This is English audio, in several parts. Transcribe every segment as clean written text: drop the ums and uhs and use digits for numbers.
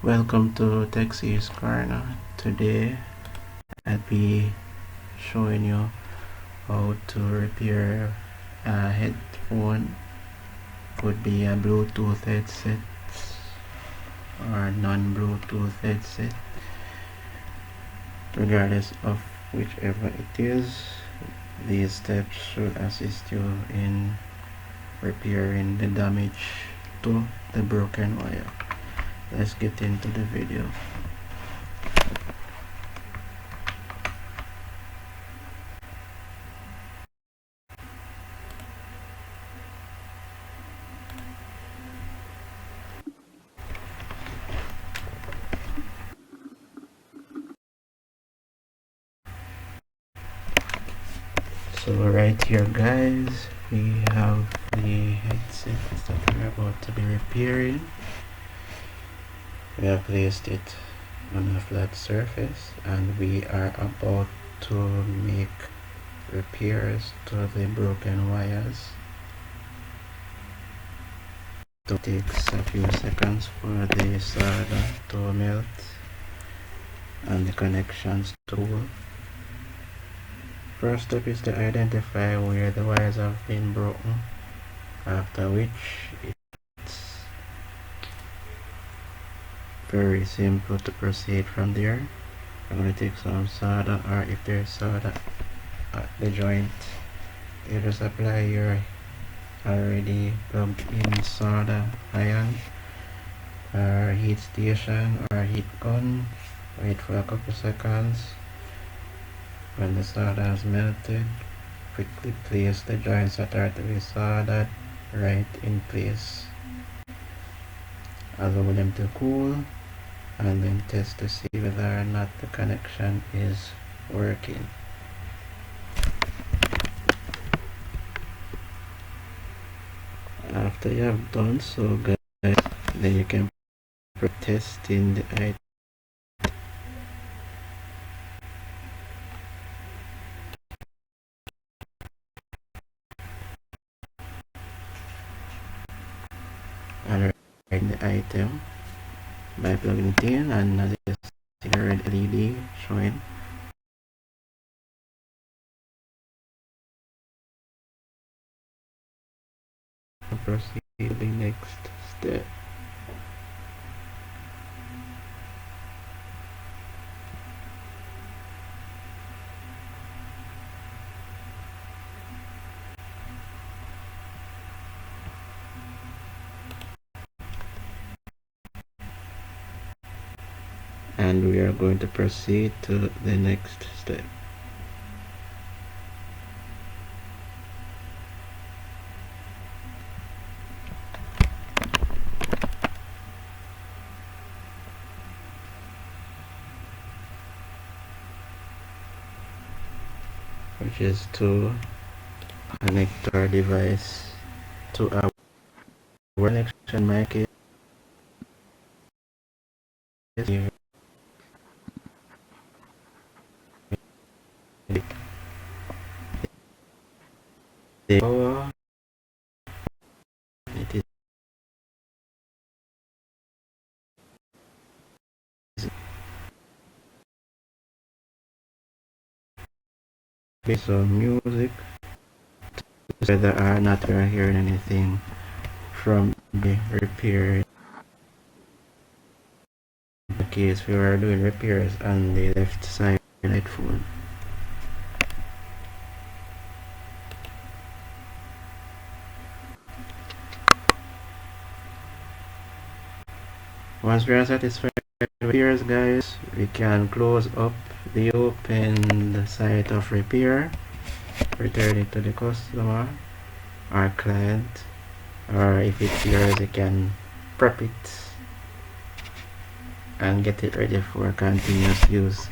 Welcome to Texie's Corner. Today I'll be showing you how to repair a headphone. Could be a Bluetooth headset or non-Bluetooth headset. Regardless of whichever it is, these steps should assist you in repairing the damage to the broken wire. Let's get into the video. So right here guys, we have the headset that we're about to be repairing. We have placed it on a flat surface and we are about to make repairs to the broken wires. It takes a few seconds for the solder to melt and the connections to work. First step is to identify where the wires have been broken, after which it's very simple to proceed from there. I'm going to take some solder, or if there's solder at the joint, you just apply your already plugged in solder iron or heat station or heat gun. Wait for a couple seconds. When the solder has melted, quickly place the joints that are to be soldered right in place. Allow them to cool and then test to see whether or not the connection is working. After you have done so guys, then you can test in the item. And write the item by plugging it in, and as you see the red LED showing. Proceed to the next step. And we are going to proceed to the next step. Which is to connect our device to our connection mic. The power it is based on music, whether or not we are hearing anything from the repair. In the case we are doing repairs on the left side of the headphone. Once we are satisfied with repairs guys, we can close up the open site of repair, return it to the customer or client, or if it's yours you can prep it and get it ready for continuous use.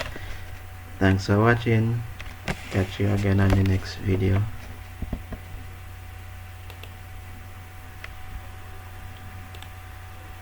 Thanks for watching. Catch you again on the next video.